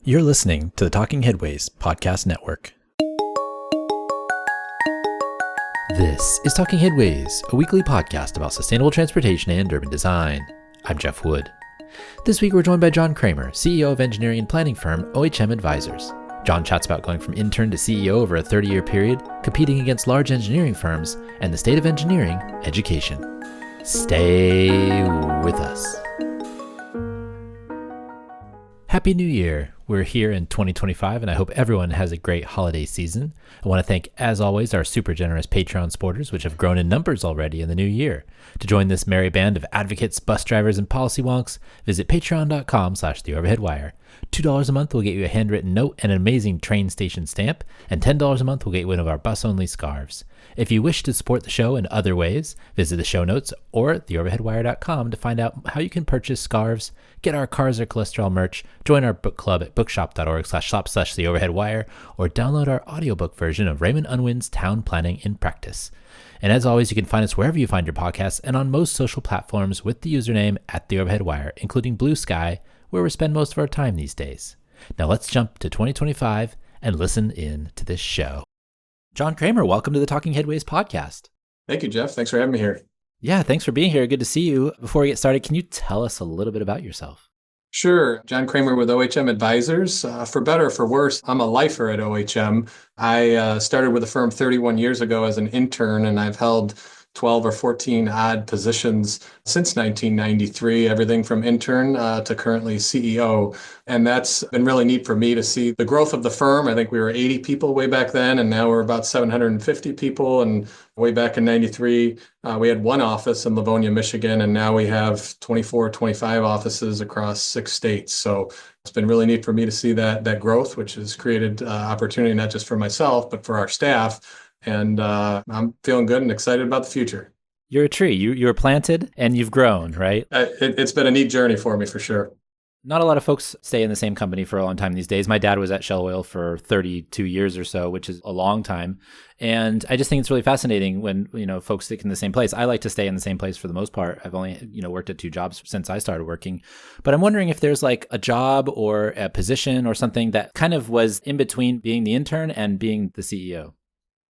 You're listening to the Talking Headways podcast network. This is Talking Headways, a weekly podcast about sustainable transportation and urban design. I'm Jeff Wood. This week we're joined by Jon Kramer, CEO of engineering and planning firm OHM Advisors. Jon chats about going from intern to CEO over a 30-year period, competing against large engineering firms, and the state of engineering education. Stay with us. Happy New Year. We're here in 2025, and I hope everyone has a great holiday season. I want to thank, as always, our super generous Patreon supporters, which have grown in numbers already in the new year. To join this merry band of advocates, bus drivers, and policy wonks, visit patreon.com/theoverheadwire. $2 a month will get you a handwritten note and an amazing train station stamp, and $10 a month will get you one of our bus-only scarves. If you wish to support the show in other ways, visit the show notes or theoverheadwire.com to find out how you can purchase scarves, get our Cars or Cholesterol merch, join our book club at bookshop.org/shop/theoverheadwire, or download our audiobook version of Raymond Unwin's Town Planning in Practice. And as always, you can find us wherever you find your podcasts and on most social platforms with the username @theoverheadwire, including Blue Sky, where we spend most of our time these days. Now let's jump to 2025 and listen in to this show. Jon Kramer, welcome to the Talking Headways podcast. Thank you, Jeff. Thanks for having me here. Yeah, thanks for being here. Good to see you. Before we get started, can you tell us a little bit about yourself? Sure. Jon Kramer with OHM Advisors. For better or for worse, I'm a lifer at OHM. I started with the firm 31 years ago as an intern, and I've held 12 or 14 odd positions since 1993, everything from intern to currently CEO. And that's been really neat for me to see the growth of the firm. I think we were 80 people way back then, and now we're about 750 people. And way back in 93, we had one office in Livonia, Michigan, and now we have 24, 25 offices across 6 states. So it's been really neat for me to see that growth, which has created opportunity not just for myself, but for our staff. And I'm feeling good and excited about the future. You're a tree. You were planted and you've grown, right? It's been a neat journey for me, for sure. Not a lot of folks stay in the same company for a long time these days. My dad was at Shell Oil for 32 years or so, which is a long time. And I just think it's really fascinating when, folks stick in the same place. I like to stay in the same place for the most part. I've only, worked at 2 jobs since I started working. But I'm wondering if there's like a job or a position or something that kind of was in between being the intern and being the CEO.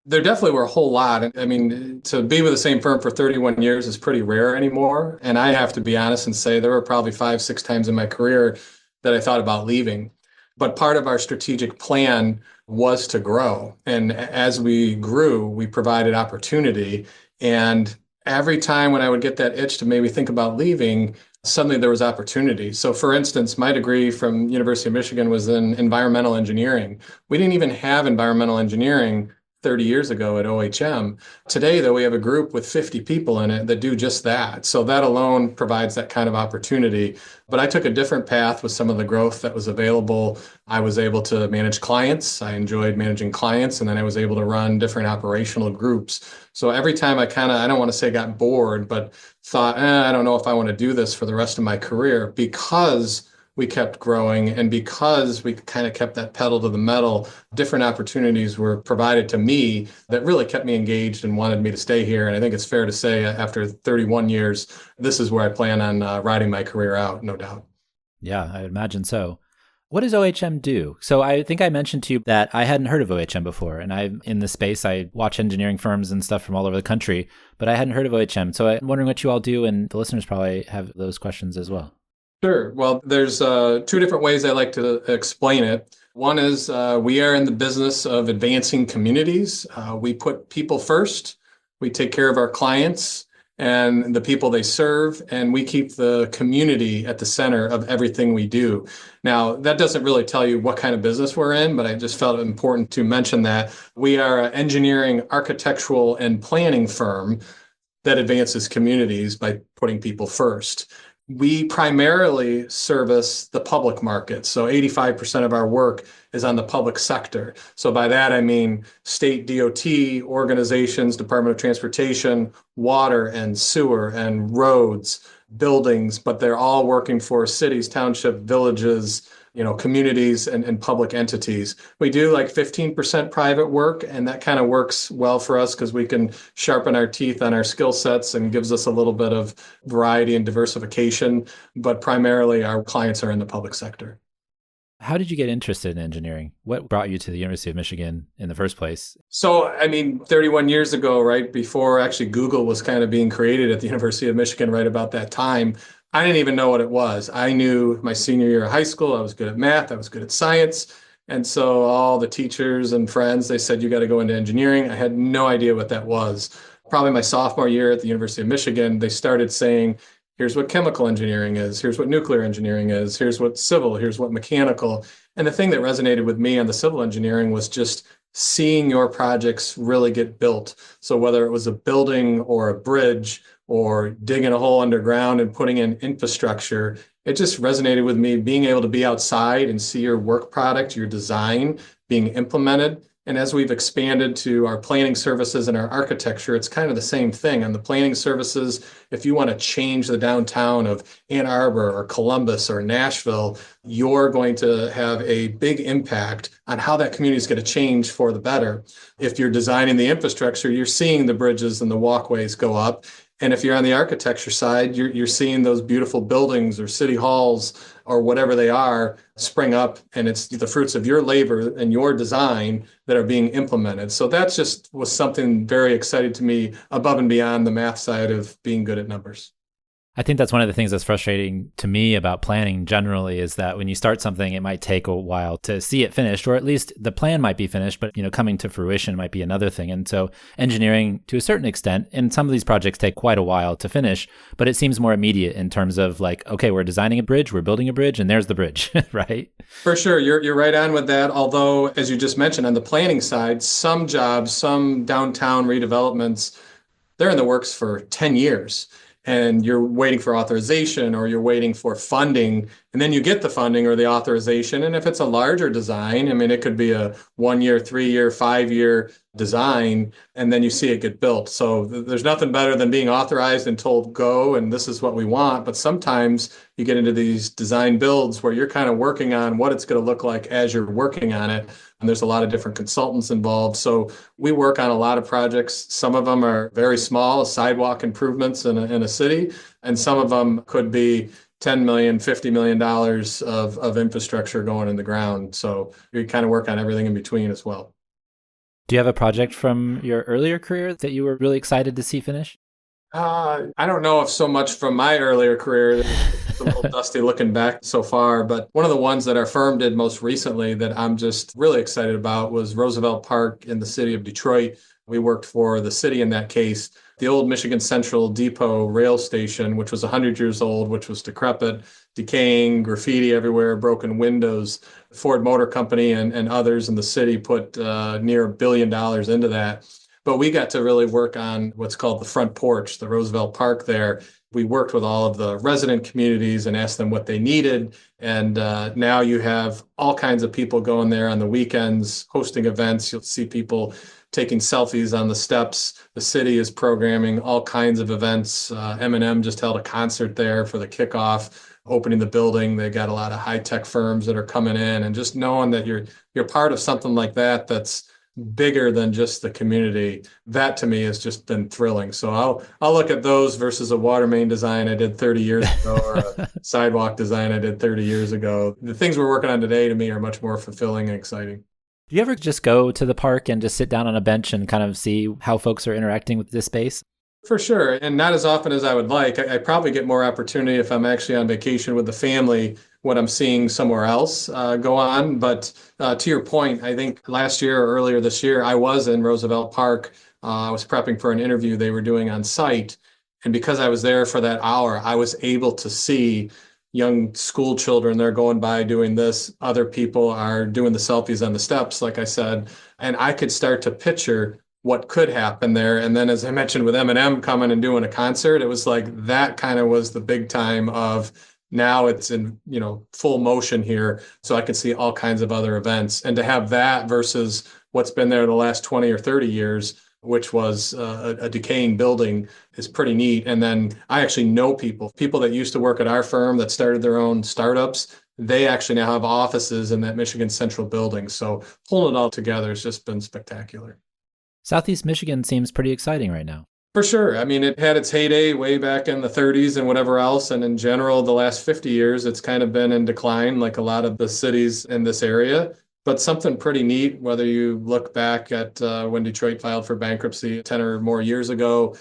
There definitely were a whole lot. I mean, to be with the same firm for 31 years is pretty rare anymore. And I have to be honest and say there were probably 5, 6 times in my career that I thought about leaving. But part of our strategic plan was to grow. And as we grew, we provided opportunity. And every time when I would get that itch to maybe think about leaving, suddenly there was opportunity. So for instance, my degree from University of Michigan was in environmental engineering. We didn't even have environmental engineering 30 years ago at OHM. Today, though, we have a group with 50 people in it that do just that. So that alone provides that kind of opportunity. But I took a different path with some of the growth that was available. I was able to manage clients. I enjoyed managing clients. And then I was able to run different operational groups. So every time I don't want to say got bored, but thought, I don't know if I want to do this for the rest of my career, because we kept growing, and because we kind of kept that pedal to the metal, different opportunities were provided to me that really kept me engaged and wanted me to stay here. And I think it's fair to say after 31 years, this is where I plan on riding my career out, no doubt. Yeah, I imagine so. What does OHM do? So I think I mentioned to you that I hadn't heard of OHM before, and I'm in this space. I watch engineering firms and stuff from all over the country, but I hadn't heard of OHM. So I'm wondering what you all do, and the listeners probably have those questions as well. Sure. Well, there's 2 different ways I like to explain it. One is we are in the business of advancing communities. We put people first. We take care of our clients and the people they serve, and we keep the community at the center of everything we do. Now, that doesn't really tell you what kind of business we're in, but I just felt it important to mention that we are an engineering, architectural, and planning firm that advances communities by putting people first. We primarily service the public market. So 85% of our work is on the public sector. So by that, I mean state DOT organizations, Department of Transportation, water and sewer and roads, buildings, but they're all working for cities, township, villages, communities and public entities. We do like 15% private work, and that kind of works well for us because we can sharpen our teeth on our skill sets and gives us a little bit of variety and diversification. But primarily our clients are in the public sector. How did you get interested in engineering? What brought you to the University of Michigan in the first place? So, I mean, 31 years ago, right before actually Google was kind of being created at the University of Michigan, right about that time, I didn't even know what it was. I knew my senior year of high school, I was good at math, I was good at science. And so all the teachers and friends, they said, you got to go into engineering. I had no idea what that was. Probably my sophomore year at the University of Michigan, they started saying, here's what chemical engineering is, here's what nuclear engineering is, here's what civil, here's what mechanical. And the thing that resonated with me on the civil engineering was just seeing your projects really get built. So whether it was a building or a bridge or digging a hole underground and putting in infrastructure, it just resonated with me being able to be outside and see your work product, your design being implemented. And as we've expanded to our planning services and our architecture, it's kind of the same thing. On the planning services, if you want to change the downtown of Ann Arbor or Columbus or Nashville, you're going to have a big impact on how that community is going to change for the better. If you're designing the infrastructure, you're seeing the bridges and the walkways go up. And if you're on the architecture side, you're seeing those beautiful buildings or city halls or whatever they are spring up, and it's the fruits of your labor and your design that are being implemented. So that just was something very exciting to me above and beyond the math side of being good at numbers. I think that's one of the things that's frustrating to me about planning generally is that when you start something, it might take a while to see it finished, or at least the plan might be finished, but coming to fruition might be another thing. And so engineering to a certain extent, and some of these projects take quite a while to finish, but it seems more immediate in terms of like, okay, we're designing a bridge, we're building a bridge, and there's the bridge, right? For sure, you're right on with that. Although, as you just mentioned, on the planning side, some jobs, some downtown redevelopments, they're in the works for 10 years. And you're waiting for authorization or you're waiting for funding, and then you get the funding or the authorization. And if it's a larger design, I mean, it could be a 1 year, 3 year, 5 year design, and then you see it get built. So there's nothing better than being authorized and told go, and this is what we want. But sometimes you get into these design builds where you're kind of working on what it's going to look like as you're working on it. And there's a lot of different consultants involved. So we work on a lot of projects. Some of them are very small, sidewalk improvements in a city, and some of them could be $10 million, $50 million of infrastructure going in the ground. So we kind of work on everything in between as well. Do you have a project from your earlier career that you were really excited to see finish? I don't know if so much from my earlier career. It's a little dusty looking back so far, but one of the ones that our firm did most recently that I'm just really excited about was Roosevelt Park in the city of Detroit. We worked for the city in that case. The old Michigan Central Depot rail station, which was 100 years old, which was decrepit, decaying, graffiti everywhere, broken windows. Ford Motor Company and others in the city put near $1 billion into that. But we got to really work on what's called the front porch, the Roosevelt Park there. We worked with all of the resident communities and asked them what they needed. And now you have all kinds of people going there on the weekends, hosting events. You'll see people taking selfies on the steps. The city is programming all kinds of events. M&M just held a concert there for the kickoff, opening the building. They got a lot of high-tech firms that are coming in, and just knowing that you're part of something like that that's bigger than just the community, that to me has just been thrilling. So I'll look at those versus a water main design I did 30 years ago or a sidewalk design I did 30 years ago. The things we're working on today to me are much more fulfilling and exciting. Do you ever just go to the park and just sit down on a bench and kind of see how folks are interacting with this space? For sure. And not as often as I would like. I probably get more opportunity if I'm actually on vacation with the family when I'm seeing somewhere else go on. But to your point, I think last year or earlier this year, I was in Roosevelt Park. I was prepping for an interview they were doing on site. And because I was there for that hour, I was able to see young school children. They're going by doing this. Other people are doing the selfies on the steps, like I said. And I could start to picture what could happen there. And then, as I mentioned, with M&M coming and doing a concert, it was like that kind of was the big time of now it's in, full motion here. So I can see all kinds of other events. And to have that versus what's been there the last 20 or 30 years, which was a decaying building, is pretty neat. And then I actually know people that used to work at our firm that started their own startups. They actually now have offices in that Michigan Central building. So pulling it all together has just been spectacular. Southeast Michigan seems pretty exciting right now. For sure. I mean, it had its heyday way back in the 30s and whatever else. And in general, the last 50 years, it's kind of been in decline, like a lot of the cities in this area. But something pretty neat, whether you look back at when Detroit filed for bankruptcy 10 or more years ago,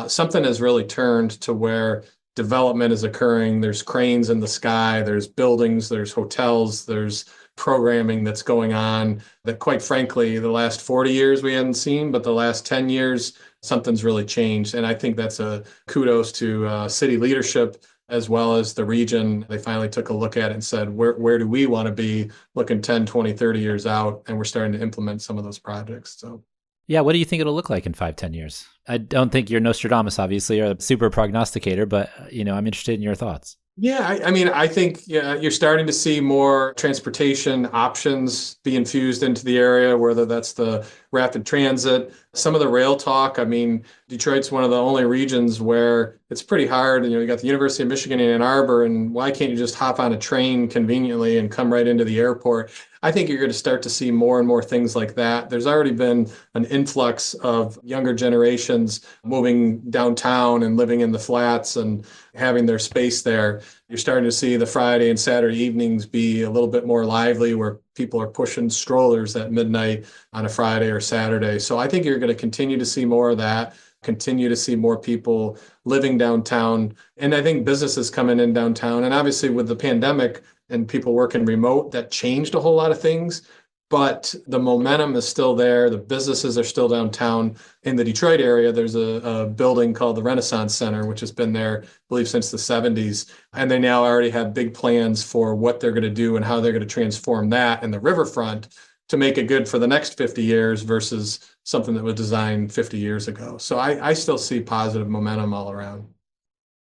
something has really turned to where development is occurring. There's cranes in the sky, there's buildings, there's hotels, there's programming that's going on that, quite frankly, the last 40 years we hadn't seen, but the last 10 years, something's really changed. And I think that's a kudos to city leadership as well as the region. They finally took a look at it and said, where do we want to be looking 10, 20, 30 years out? And we're starting to implement some of those projects. So, yeah, what do you think it'll look like in 5, 10 years? I don't think you're Nostradamus, obviously, or a super prognosticator, but I'm interested in your thoughts. Yeah, I mean, I think you're starting to see more transportation options be infused into the area, whether that's the rapid transit, some of the rail talk. I mean, Detroit's one of the only regions where it's pretty hard. You got the University of Michigan in Ann Arbor, and why can't you just hop on a train conveniently and come right into the airport? I think you're going to start to see more and more things like that. There's already been an influx of younger generations moving downtown and living in the flats and having their space there. You're starting to see the Friday and Saturday evenings be a little bit more lively, where people are pushing strollers at midnight on a Friday or Saturday. So I think you're going to continue to see more of that, continue to see more people living downtown. And I think businesses coming in downtown. And obviously with the pandemic and people working remote, that changed a whole lot of things. But the momentum is still there. The businesses are still downtown. In the Detroit area, there's a building called the Renaissance Center, which has been there, I believe, since the 70s. And they now already have big plans for what they're going to do and how they're going to transform that in the riverfront to make it good for the next 50 years versus something that was designed 50 years ago. So I still see positive momentum all around.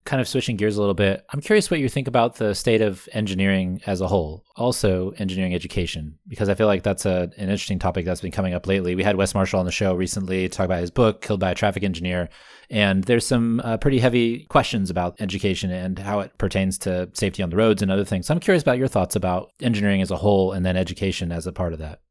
Kind of switching gears a little bit, I'm curious what you think about the state of engineering as a whole, also engineering education, because I feel like that's an interesting topic that's been coming up lately. We had Wes Marshall on the show recently to talk about his book, Killed by a Traffic Engineer, and there's some pretty heavy questions about education and how it pertains to safety on the roads and other things. So I'm curious about your thoughts about engineering as a whole and then education as a part of that.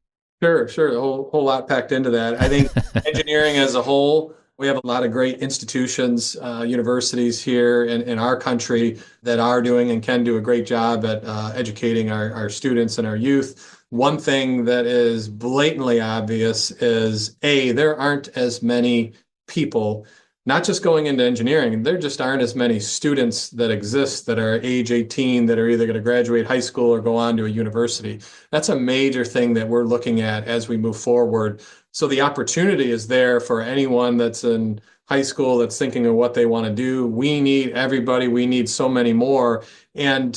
Sure. A whole lot packed into that. I think engineering as a whole, we have a lot of great institutions, universities here in our country that are doing and can do a great job at educating our students and our youth. One thing that is blatantly obvious is, there aren't as many people, not just going into engineering, there just aren't as many students that exist that are age 18 that are either going to graduate high school or go on to a university. That's a major thing that we're looking at as we move forward. So the opportunity is there for anyone that's in high school that's thinking of what they want to do. We need everybody. We need so many more. And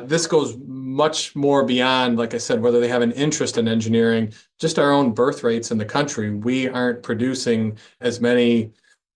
this goes much more beyond, like I said, whether they have an interest in engineering, just our own birth rates in the country. We aren't producing as many,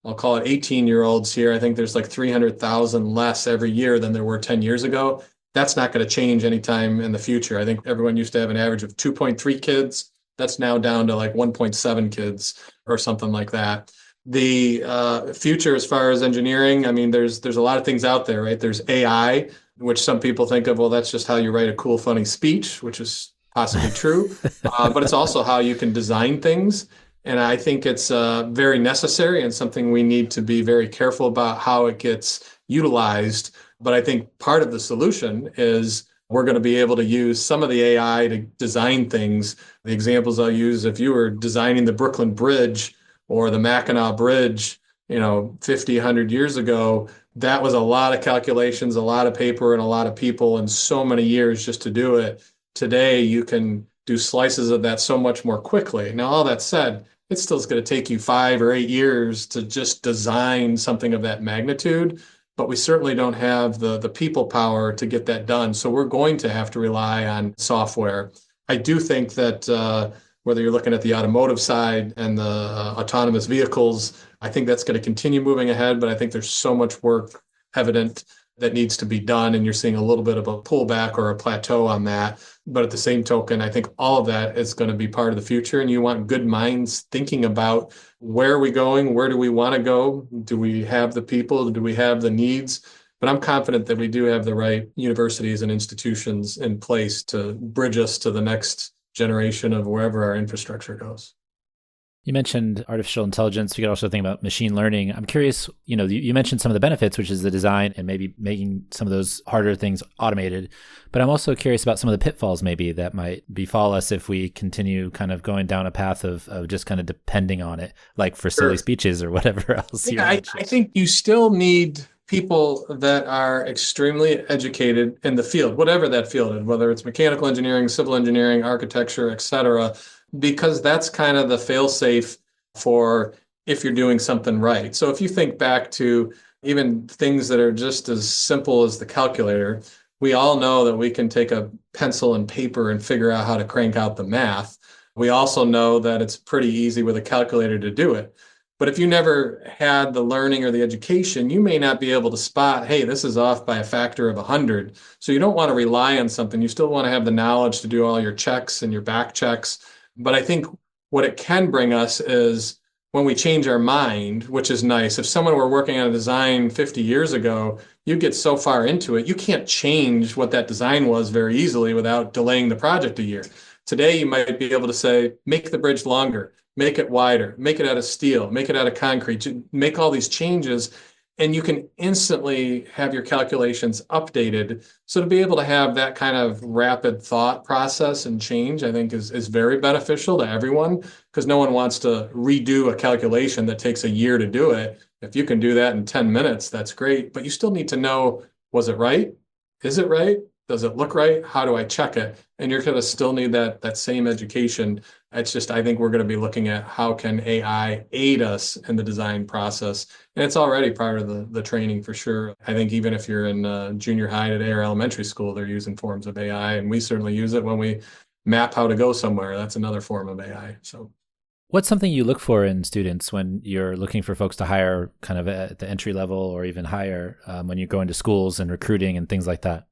I'll call it 18-year-olds here. I think there's like 300,000 less every year than there were 10 years ago. That's not going to change anytime in the future. I think everyone used to have an average of 2.3 kids. That's now down to like 1.7 kids or something like that. The future as far as engineering, I mean, there's a lot of things out there, right? There's AI, which some people think of, well, that's just how you write a cool, funny speech, which is possibly true. But it's also how you can design things. And I think it's very necessary and something we need to be very careful about how it gets utilized. But I think part of the solution is we're going to be able to use some of the AI to design things. The examples I'll use, if you were designing the Brooklyn Bridge or the Mackinac Bridge, 50, 100 years ago, that was a lot of calculations, a lot of paper, and a lot of people, and so many years just to do it. Today, you can do slices of that so much more quickly. Now, all that said, it still is going to take you 5 or 8 years to just design something of that magnitude. But we certainly don't have the people power to get that done. So we're going to have to rely on software. I do think that whether you're looking at the automotive side and the autonomous vehicles, I think that's going to continue moving ahead. But I think there's so much work evident that needs to be done. And you're seeing a little bit of a pullback or a plateau on that. But at the same token, I think all of that is going to be part of the future. And you want good minds thinking about where are we going? Where do we want to go? Do we have the people? Do we have the needs? But I'm confident that we do have the right universities and institutions in place to bridge us to the next generation of wherever our infrastructure goes. You mentioned artificial intelligence. We could also think about machine learning. I'm curious, you mentioned some of the benefits, which is the design and maybe making some of those harder things automated. But I'm also curious about some of the pitfalls maybe that might befall us if we continue kind of going down a path of just kind of depending on it, like for silly Sure. speeches or whatever else you Yeah, I mentioned. think you still need people that are extremely educated in the field, whatever that field is, whether it's mechanical engineering, civil engineering, architecture, et cetera, because that's kind of the fail-safe for if you're doing something right. So if you think back to even things that are just as simple as the calculator, we all know that we can take a pencil and paper and figure out how to crank out the math. We also know that it's pretty easy with a calculator to do it. But if you never had the learning or the education, you may not be able to spot, hey, this is off by a factor of 100. So you don't want to rely on something. You still want to have the knowledge to do all your checks and your back checks. But I think what it can bring us is when we change our mind, which is nice. If someone were working on a design 50 years ago, you get so far into it, you can't change what that design was very easily without delaying the project a year. Today, you might be able to say, make the bridge longer, make it wider, make it out of steel, make it out of concrete, make all these changes, and you can instantly have your calculations updated. So to be able to have that kind of rapid thought process and change, I think is very beneficial to everyone because no one wants to redo a calculation that takes a year to do it. If you can do that in 10 minutes, that's great. But you still need to know, was it right? Is it right? Does it look right? How do I check it? And you're going to still need that same education. It's just, I think we're going to be looking at how can AI aid us in the design process. And it's already part of the training for sure. I think even if you're in junior high today or elementary school, they're using forms of AI. And we certainly use it when we map how to go somewhere. That's another form of AI. So What's something you look for in students when you're looking for folks to hire kind of at the entry level or even higher when you go into schools and recruiting and things like that?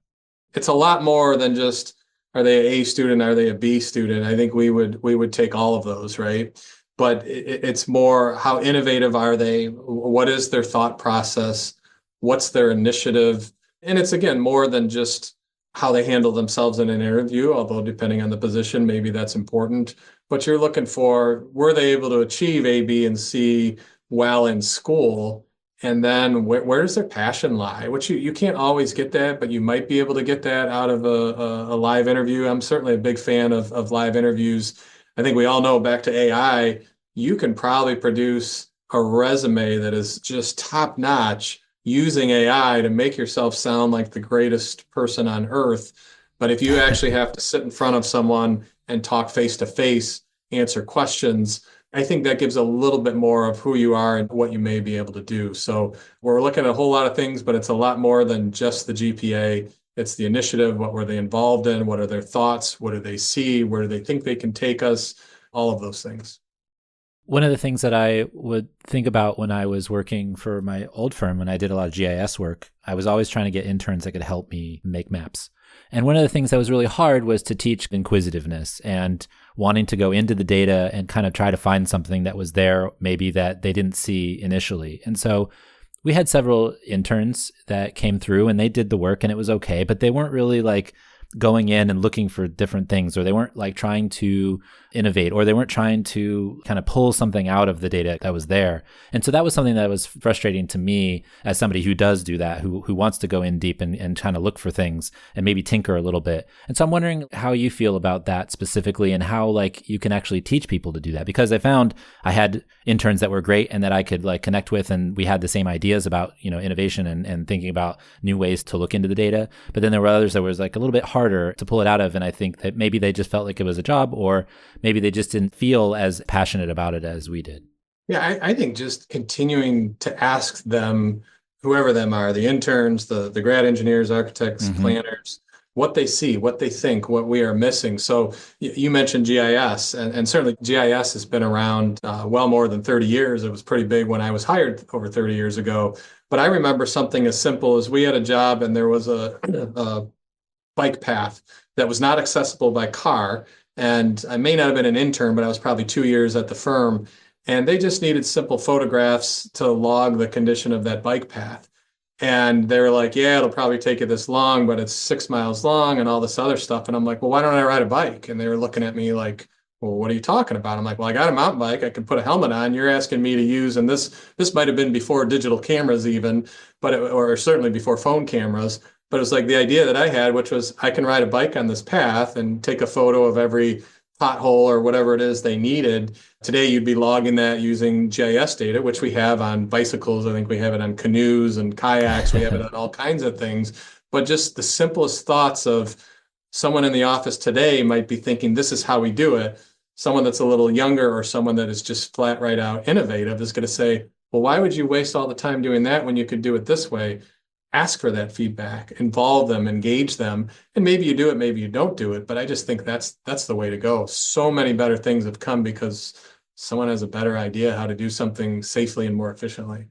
it's a lot more than just are they an A student, are they a B student? I think we would take all of those, right? But it's more how innovative are they? What is their thought process? What's their initiative? And it's again more than just how they handle themselves in an interview, although depending on the position, maybe that's important. But you're looking for were they able to achieve A, B, and C while in school? And then where does their passion lie? Which you can't always get that, but you might be able to get that out of a live interview. I'm certainly a big fan of live interviews. I think we all know back to AI, you can probably produce a resume that is just top notch using AI to make yourself sound like the greatest person on earth. But if you actually have to sit in front of someone and talk face to face, answer questions, I think that gives a little bit more of who you are and what you may be able to do. So we're looking at a whole lot of things, but it's a lot more than just the GPA. It's the initiative. What were they involved in? What are their thoughts? What do they see? Where do they think they can take us? All of those things. One of the things that I would think about when I was working for my old firm, when I did a lot of GIS work, I was always trying to get interns that could help me make maps. And one of the things that was really hard was to teach inquisitiveness and wanting to go into the data and kind of try to find something that was there, maybe that they didn't see initially. And so we had several interns that came through and they did the work and it was okay, but they weren't really like going in and looking for different things, or they weren't like trying to innovate, or they weren't trying to kind of pull something out of the data that was there. And so that was something that was frustrating to me as somebody who does do that, who wants to go in deep and kind of look for things and maybe tinker a little bit. And so I'm wondering how you feel about that specifically and how like you can actually teach people to do that, because I found I had interns that were great and that I could like connect with, and we had the same ideas about, innovation and thinking about new ways to look into the data. But then there were others that was like a little bit harder to pull it out of. And I think that maybe they just felt like it was a job, or maybe they just didn't feel as passionate about it as we did. Yeah, I think just continuing to ask them, whoever them are, the interns, the grad engineers, architects, Mm-hmm. planners, what they see, what they think, what we are missing. So you mentioned GIS, and certainly GIS has been around well more than 30 years. It was pretty big when I was hired over 30 years ago. But I remember something as simple as we had a job and there was a bike path that was not accessible by car. And I may not have been an intern, but I was probably 2 years at the firm. And they just needed simple photographs to log the condition of that bike path. And they were like, yeah, it'll probably take you this long, but it's 6 miles long and all this other stuff. And I'm like, well, why don't I ride a bike? And they were looking at me like, well, what are you talking about? I'm like, well, I got a mountain bike. I can put a helmet on. You're asking me to use, and this might have been before digital cameras even, or certainly before phone cameras. But it was like the idea that I had, which was I can ride a bike on this path and take a photo of every pothole or whatever it is they needed. Today, you'd be logging that using GIS data, which we have on bicycles. I think we have it on canoes and kayaks. We have it on all kinds of things. But just the simplest thoughts of someone in the office today might be thinking, this is how we do it. Someone that's a little younger or someone that is just flat right out innovative is going to say, well, why would you waste all the time doing that when you could do it this way? Ask for that feedback, involve them, engage them, and maybe you do it, maybe you don't do it. But I just think that's the way to go. So many better things have come because someone has a better idea how to do something safely and more efficiently.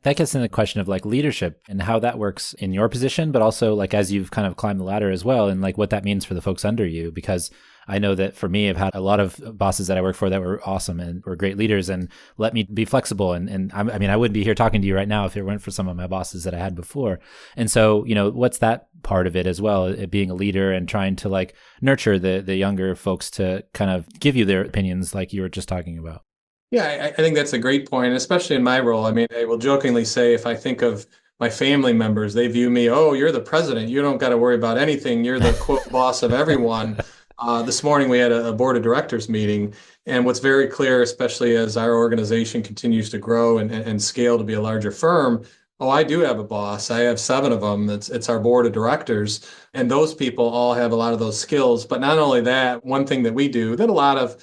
That gets into the question of like leadership and how that works in your position, but also like as you've kind of climbed the ladder as well, and like what that means for the folks under you. Because I know that for me, I've had a lot of bosses that I work for that were awesome and were great leaders and let me be flexible. And I mean, I wouldn't be here talking to you right now if it weren't for some of my bosses that I had before. And so, what's that part of it as well, it being a leader and trying to like nurture the younger folks to kind of give you their opinions like you were just talking about. Yeah, I think that's a great point, especially in my role. I mean, I will jokingly say if I think of my family members, they view me, oh, you're the president. You don't got to worry about anything. You're the quote boss of everyone. This morning we had a board of directors meeting, and what's very clear, especially as our organization continues to grow and scale to be a larger firm, oh, I do have a boss. I have 7 of them. It's our board of directors, and those people all have a lot of those skills. But not only that, one thing that we do that a lot of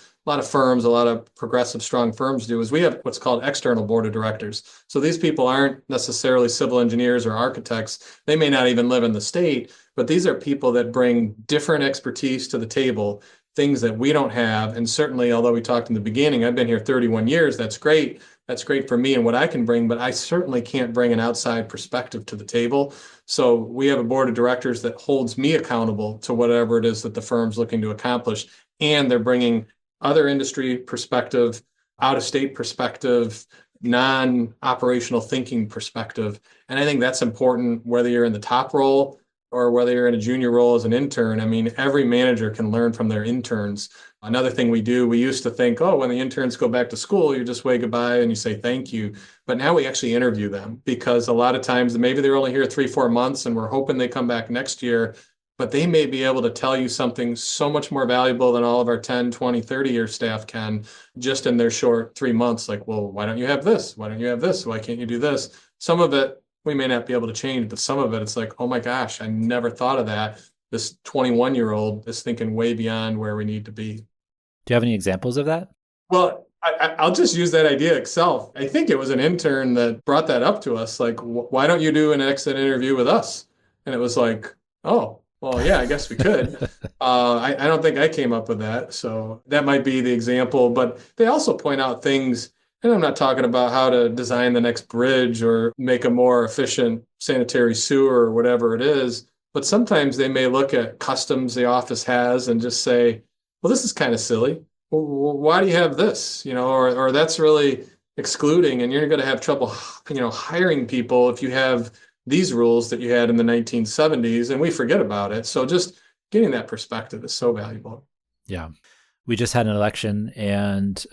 firms, a lot of progressive, strong firms do is we have what's called external board of directors. So these people aren't necessarily civil engineers or architects. They may not even live in the state, but these are people that bring different expertise to the table, things that we don't have. And certainly, although we talked in the beginning, I've been here 31 years. That's great. That's great for me and what I can bring, but I certainly can't bring an outside perspective to the table. So we have a board of directors that holds me accountable to whatever it is that the firm's looking to accomplish. And they're bringing other industry perspective, out of state perspective, non-operational thinking perspective. And I think that's important whether you're in the top role or whether you're in a junior role as an intern. I mean, every manager can learn from their interns. Another thing we do, we used to think, oh, when the interns go back to school, you just wave goodbye and you say thank you. But now we actually interview them because a lot of times maybe they're only here 3-4 months and we're hoping they come back next year, but they may be able to tell you something so much more valuable than all of our 10, 20, 30-year staff can just in their short 3 months. Like, well, why don't you have this? Why don't you have this? Why can't you do this? Some of it we may not be able to change, but some of it, it's like, oh my gosh, I never thought of that. This 21-year-old is thinking way beyond where we need to be. Do you have any examples of that? Well, I'll just use that idea itself. I think it was an intern that brought that up to us. Like, why don't you do an exit interview with us? And it was like, oh, well, yeah, I guess we could. I don't think I came up with that. So that might be the example. But they also point out things, and I'm not talking about how to design the next bridge or make a more efficient sanitary sewer or whatever it is. But sometimes they may look at customs the office has and just say, well, this is kind of silly. Well, why do you have this? Or that's really excluding, and you're going to have trouble, hiring people if you have these rules that you had in the 1970s, and we forget about it. So just getting that perspective is so valuable. Yeah. We just had an election, and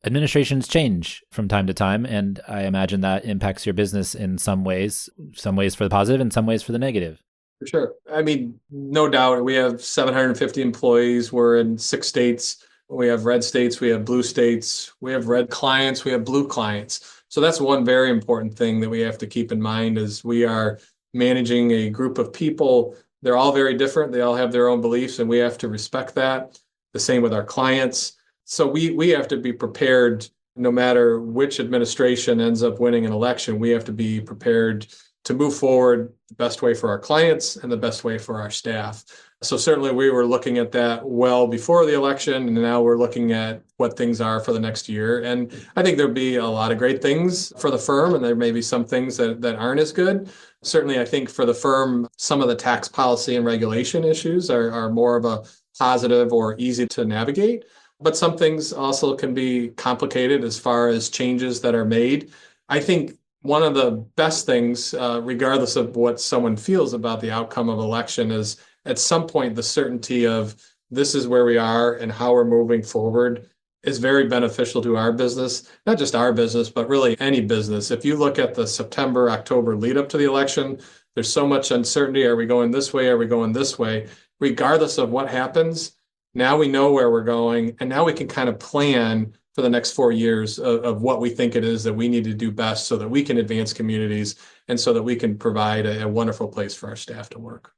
administrations change from time to time. And I imagine that impacts your business in some ways for the positive and some ways for the negative. For sure. I mean, no doubt we have 750 employees. We're in 6 states. We have red states, we have blue states, we have red clients, we have blue clients. So that's one very important thing that we have to keep in mind is we are managing a group of people. They're all very different. They all have their own beliefs, and we have to respect that. The same with our clients. So we have to be prepared no matter which administration ends up winning an election. We have to be prepared to move forward the best way for our clients and the best way for our staff. So certainly we were looking at that well before the election, and now we're looking at what things are for the next year. And I think there'll be a lot of great things for the firm, and there may be some things that aren't as good. Certainly, I think for the firm, some of the tax policy and regulation issues are more of a positive or easy to navigate. But some things also can be complicated as far as changes that are made. I think one of the best things, regardless of what someone feels about the outcome of election, is at some point the certainty of this is where we are and how we're moving forward is very beneficial to our business, not just our business, but really any business. If you look at the September, October lead up to the election, there's so much uncertainty. Are we going this way? Are we going this way? Regardless of what happens, now we know where we're going, and now we can kind of plan for the next 4 years of what we think it is that we need to do best so that we can advance communities and so that we can provide a wonderful place for our staff to work.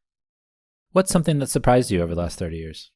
What's something that surprised you over the last 30 years?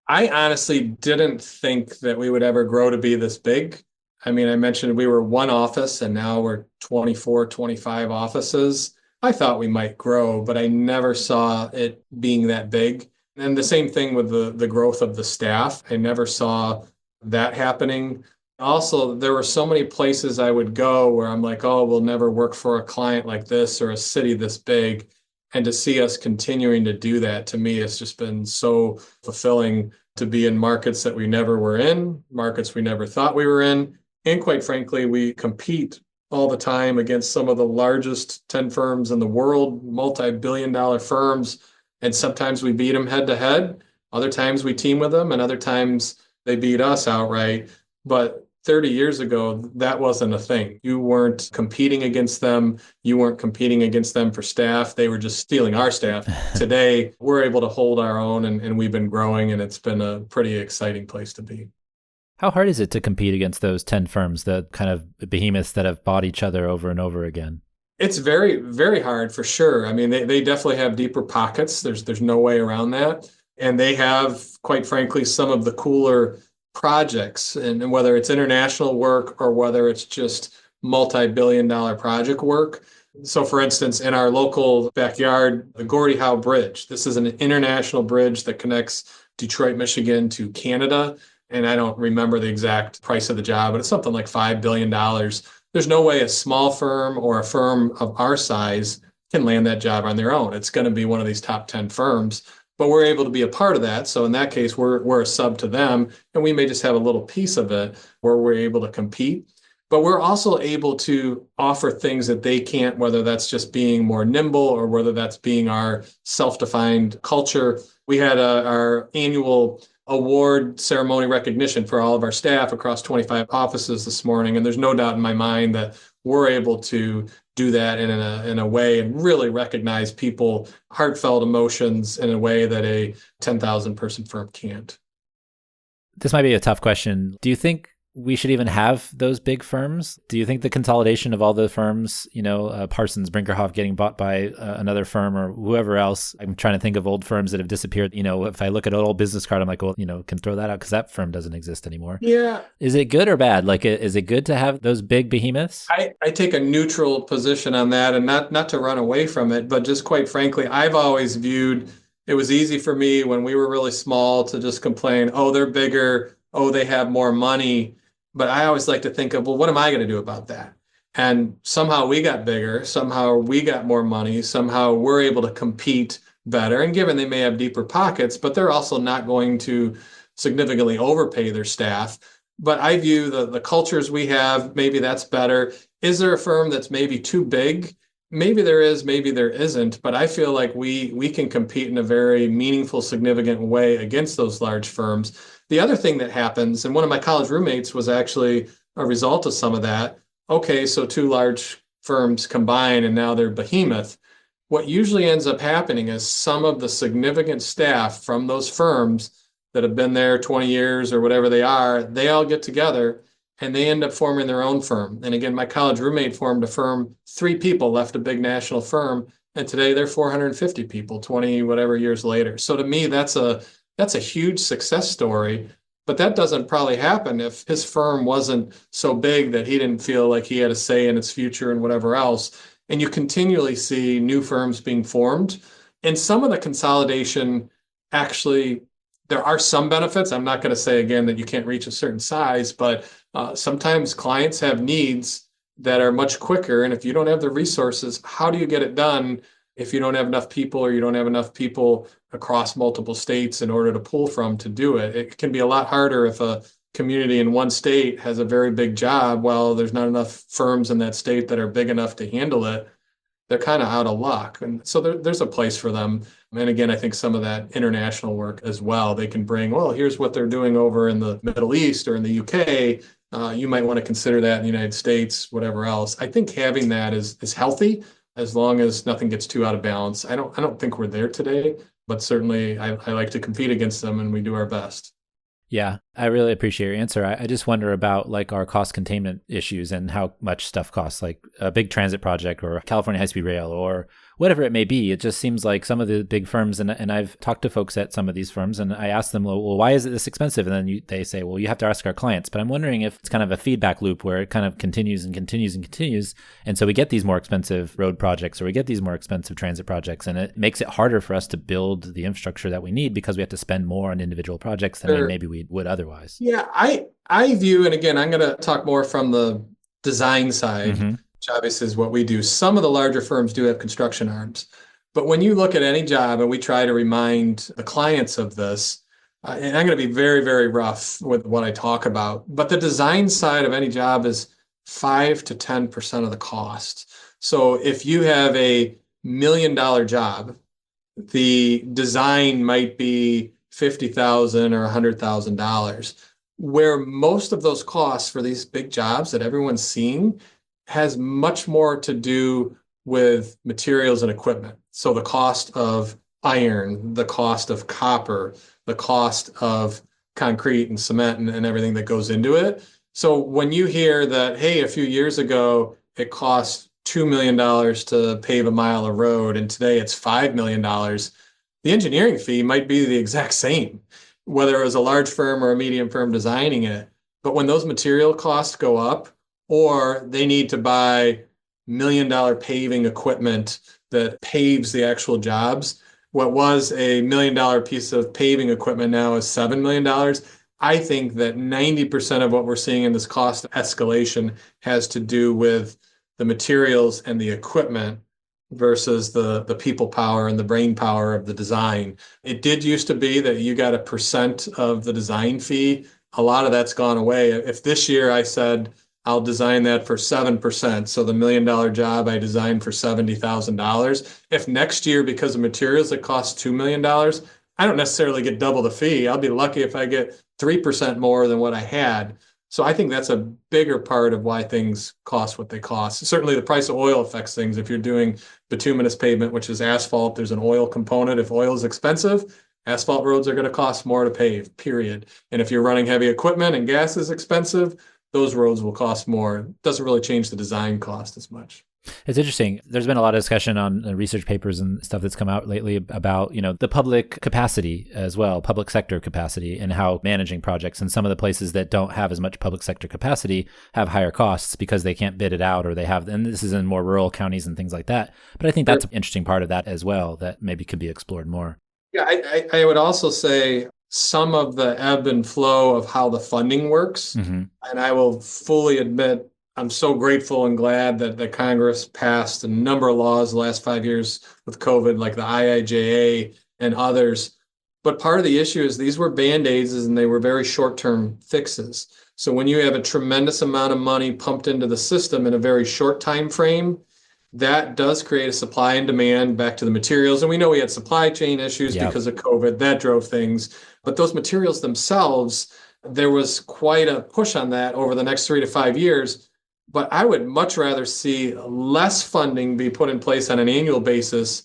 I honestly didn't think that we would ever grow to be this big. I mean, I mentioned we were one office and now we're 24, 25 offices. I thought we might grow, but I never saw it being that big. And the same thing with the growth of the staff. I never saw that happening. Also, there were so many places I would go where I'm like, oh, we'll never work for a client like this or a city this big. And to see us continuing to do that, to me, it's just been so fulfilling to be in markets that we never were in, markets we never thought we were in. And quite frankly, we compete all the time against some of the largest 10 firms in the world, multi-billion dollar firms. And sometimes we beat them head to head. Other times we team with them, and other times they beat us outright. But 30 years ago, that wasn't a thing. You weren't competing against them. You weren't competing against them for staff. They were just stealing our staff. Today, we're able to hold our own, and we've been growing, and it's been a pretty exciting place to be. How hard is it to compete against those 10 firms, the kind of behemoths that have bought each other over and over again? It's very, very hard for sure. I mean, they definitely have deeper pockets. There's no way around that. And they have, quite frankly, some of the cooler projects, and whether it's international work or whether it's just multi-billion dollar project work. So for instance, in our local backyard, the Gordie Howe Bridge, this is an international bridge that connects Detroit, Michigan to Canada. And I don't remember the exact price of the job, but it's something like $5 billion. There's no way a small firm or a firm of our size can land that job on their own. It's going to be one of these top 10 firms. But we're able to be a part of that. So in that case, we're a sub to them, and we may just have a little piece of it where we're able to compete. But we're also able to offer things that they can't, whether that's just being more nimble or whether that's being our self-defined culture. We had our annual award ceremony recognition for all of our staff across 25 offices this morning. And there's no doubt in my mind that we're able to do that in a way and really recognize people, heartfelt emotions in a way that a 10,000 person firm can't. This might be a tough question. Do you think we should even have those big firms? Do you think the consolidation of all the firms, Parsons, Brinkerhoff getting bought by another firm or whoever else? I'm trying to think of old firms that have disappeared. If I look at an old business card, I'm like, well, can throw that out because that firm doesn't exist anymore. Yeah. Is it good or bad? Like, is it good to have those big behemoths? I take a neutral position on that, and not to run away from it, but just quite frankly, I've always viewed it was easy for me when we were really small to just complain, oh, they're bigger, oh, they have more money. But I always like to think of, well, what am I going to do about that? And somehow we got bigger, somehow we got more money, somehow we're able to compete better. And given they may have deeper pockets, but they're also not going to significantly overpay their staff. But I view the cultures we have, maybe that's better. Is there a firm that's maybe too big? Maybe there is, maybe there isn't, but I feel like we can compete in a very meaningful, significant way against those large firms. The other thing that happens, and one of my college roommates was actually a result of some of that. Okay, so two large firms combine and now they're behemoth. What usually ends up happening is some of the significant staff from those firms that have been there 20 years or whatever they are, they all get together and they end up forming their own firm. And again, my college roommate formed a firm, 3 people left a big national firm, and today they're 450 people, 20 whatever years later. So to me, that's a huge success story, but that doesn't probably happen if his firm wasn't so big that he didn't feel like he had a say in its future and whatever else. And you continually see new firms being formed. And some of the consolidation, actually, there are some benefits. I'm not going to say again that you can't reach a certain size, but sometimes clients have needs that are much quicker. And if you don't have the resources, how do you get it done if you don't have enough people or you don't have enough people across multiple states in order to pull from to do it? It can be a lot harder if a community in one state has a very big job while there's not enough firms in that state that are big enough to handle it. they're kind of out of luck. And so there's a place for them. And again, I think some of that international work as well, they can bring, well, here's what they're doing over in the Middle East or in the UK. You might want to consider that in the United States, whatever else. I think having that is healthy as long as nothing gets too out of balance. I don't think we're there today, but certainly I like to compete against them and we do our best. Yeah, I really appreciate your answer. I just wonder about like our cost containment issues and how much stuff costs, like a big transit project or California high-speed rail or whatever it may be. It just seems like some of the big firms, and I've talked to folks at some of these firms, and I ask them, well, why is it this expensive? And then they say, well, you have to ask our clients. But I'm wondering if it's kind of a feedback loop where it kind of continues and continues and continues. And so we get these more expensive road projects or we get these more expensive transit projects, and it makes it harder for us to build the infrastructure that we need because we have to spend more on individual projects than maybe we would otherwise. Yeah, I view, and again, I'm going to talk more from the design side, which obviously is what we do. Some of the larger firms do have construction arms, but when you look at any job, and we try to remind the clients of this, and I'm going to be very, very rough with what I talk about, but the design side of any job is 5 to 10% of the cost. So if you have a $1 million job, the design might be $50,000 or $100,000, where most of those costs for these big jobs that everyone's seeing has much more to do with materials and equipment. So the cost of iron, the cost of copper, the cost of concrete and cement and everything that goes into it. So when you hear that, hey, a few years ago, it cost $2 million to pave a mile of road, and today it's $5 million, the engineering fee might be the exact same, whether it was a large firm or a medium firm designing it. But when those material costs go up, or they need to buy $1 million paving equipment that paves the actual jobs, what was a $1 million piece of paving equipment now is $7 million. I think that 90% of what we're seeing in this cost escalation has to do with the materials and the equipment versus the people power and the brain power of the design. It did used to be that you got a percent of the design fee. A lot of that's gone away. If this year I said, I'll design that for 7%, so the $1 million job I designed for $70,000. If next year, because of materials, it costs $2 million, I don't necessarily get double the fee. I'll be lucky if I get 3% more than what I had. So I think that's a bigger part of why things cost what they cost. Certainly the price of oil affects things. If you're doing bituminous pavement, which is asphalt, there's an oil component. If oil is expensive, asphalt roads are going to cost more to pave, period. And if you're running heavy equipment and gas is expensive, those roads will cost more. It doesn't really change the design cost as much. It's interesting. There's been a lot of discussion on research papers and stuff that's come out lately about, the public capacity as well, public sector capacity, and how managing projects. And some of the places that don't have as much public sector capacity have higher costs because they can't bid it out, or and this is in more rural counties and things like that. But I think that's an interesting part of that as well that maybe could be explored more. Yeah, I would also say some of the ebb and flow of how the funding works. And I will fully admit, I'm so grateful and glad that Congress passed a number of laws the last 5 years with COVID, like the IIJA and others. But part of the issue is these were Band-Aids and they were very short-term fixes. So when you have a tremendous amount of money pumped into the system in a very short time frame, that does create a supply and demand back to the materials. And we know we had supply chain issues because of COVID that drove things. But those materials themselves, there was quite a push on that over the next 3 to 5 years. But I would much rather see less funding be put in place on an annual basis,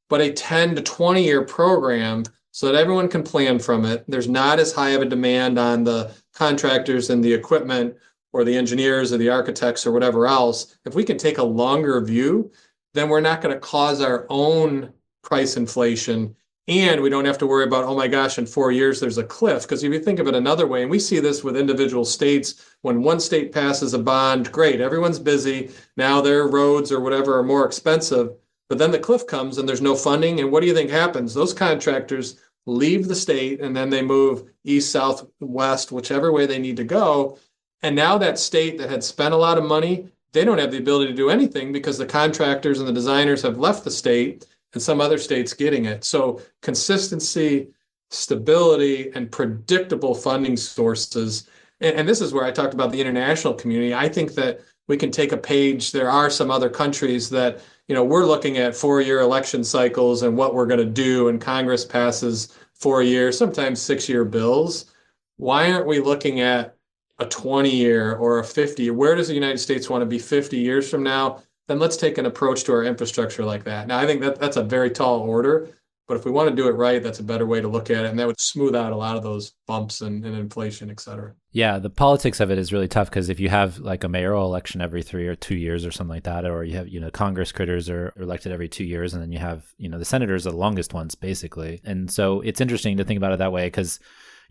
but a 10 to 20-year program so that everyone can plan from it. There's not as high of a demand on the contractors and the equipment or the engineers or the architects or whatever else. If we can take a longer view, then we're not going to cause our own price inflation. And we don't have to worry about, oh my gosh, in 4 years, there's a cliff. Because if you think of it another way, and we see this with individual states, when one state passes a bond, great, everyone's busy. Now their roads or whatever are more expensive. But then the cliff comes and there's no funding. And what do you think happens? Those contractors leave the state and then they move east, south, west, whichever way they need to go. And now that state that had spent a lot of money, they don't have the ability to do anything because the contractors and the designers have left the state and some other states getting it. So consistency, stability, and predictable funding sources. And this is where I talked about the international community. I think that we can take a page. There are some other countries that, we're looking at 4-year election cycles and what we're going to do, and Congress passes 4-year, sometimes 6-year bills. Why aren't we looking at a 20-year or a 50-year? Where does the United States want to be 50 years from now? Then let's take an approach to our infrastructure like that. Now, I think that's a very tall order, but if we want to do it right, that's a better way to look at it. And that would smooth out a lot of those bumps and inflation, et cetera. Yeah, the politics of it is really tough because if you have like a mayoral election every 3 or 2 years or something like that, or you have, Congress critters are elected every 2 years, and then you have, the senators are the longest ones basically. And so it's interesting to think about it that way because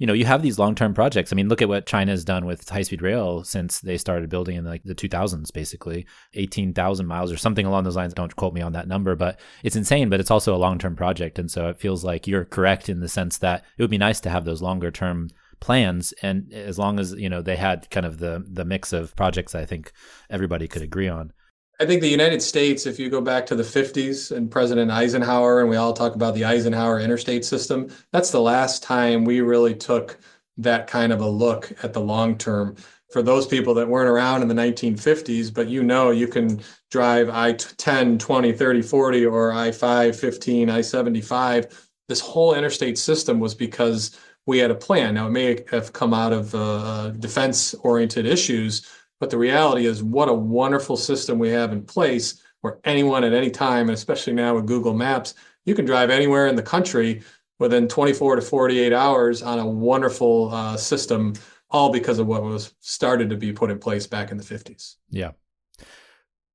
you have these long-term projects. I mean, look at what China has done with high-speed rail since they started building in like the 2000s, basically 18,000 miles or something along those lines. Don't quote me on that number, but it's insane, but it's also a long-term project. And so it feels like you're correct in the sense that it would be nice to have those longer-term plans. And as long as, they had kind of the mix of projects, I think everybody could agree on. I think the United States, if you go back to the 50s and President Eisenhower, and we all talk about the Eisenhower interstate system, that's the last time we really took that kind of a look at the long term. For those people that weren't around in the 1950s, but you can drive I-10, 20, 30, 40, or I-5, 15, I-75. This whole interstate system was because we had a plan. Now, it may have come out of defense-oriented issues, but the reality is what a wonderful system we have in place where anyone at any time, and especially now with Google Maps, you can drive anywhere in the country within 24 to 48 hours on a wonderful system, all because of what was started to be put in place back in the 50s. Yeah.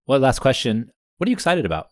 Well, last question. What are you excited about?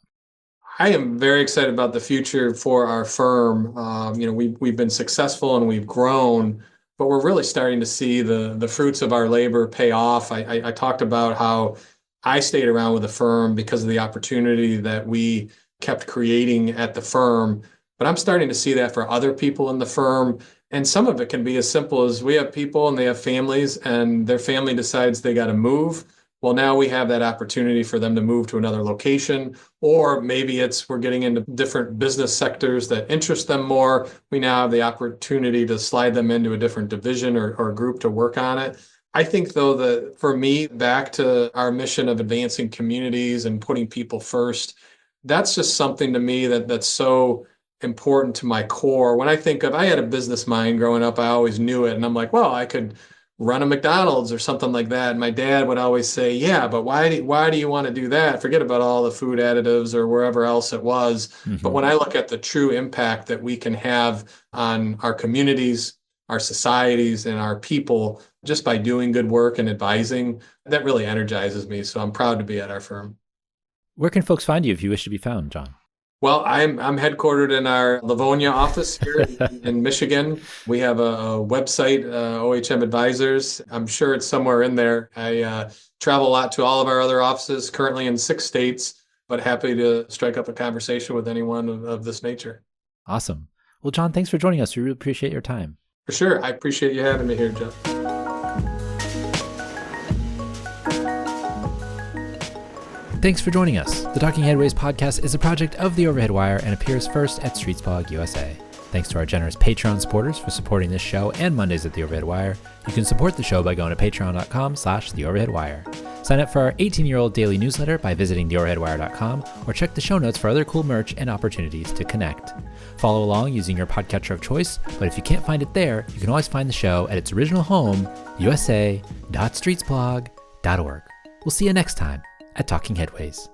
I am very excited about the future for our firm. We've been successful and we've grown, but we're really starting to see the fruits of our labor pay off. I talked about how I stayed around with the firm because of the opportunity that we kept creating at the firm, but I'm starting to see that for other people in the firm. And some of it can be as simple as we have people and they have families and their family decides they got to move. Well, now we have that opportunity for them to move to another location, or maybe we're getting into different business sectors that interest them more. We now have the opportunity to slide them into a different division or group to work on it. I think, though, that for me, back to our mission of advancing communities and putting people first, that's just something to me that's so important to my core. When I had a business mind growing up, I always knew it. And I'm like, well, I could run a McDonald's or something like that. And my dad would always say, yeah, but why do you want to do that? Forget about all the food additives or wherever else it was. Mm-hmm. But when I look at the true impact that we can have on our communities, our societies, and our people, just by doing good work and advising, that really energizes me. So I'm proud to be at our firm. Where can folks find you if you wish to be found, Jon? Well, I'm headquartered in our Livonia office here in Michigan. We have a website, OHM Advisors. I'm sure it's somewhere in there. I travel a lot to all of our other offices, currently in 6 states, but happy to strike up a conversation with anyone of this nature. Awesome. Well, Jon, thanks for joining us. We really appreciate your time. For sure. I appreciate you having me here, Jeff. Thanks for joining us. The Talking Headways podcast is a project of The Overhead Wire and appears first at StreetsBlog USA. Thanks to our generous Patreon supporters for supporting this show and Mondays at The Overhead Wire. You can support the show by going to patreon.com/TheOverheadWire. Sign up for our 18-year-old daily newsletter by visiting TheOverheadWire.com or check the show notes for other cool merch and opportunities to connect. Follow along using your podcatcher of choice, but if you can't find it there, you can always find the show at its original home, usa.streetsblog.org. We'll see you next time at Talking Headways.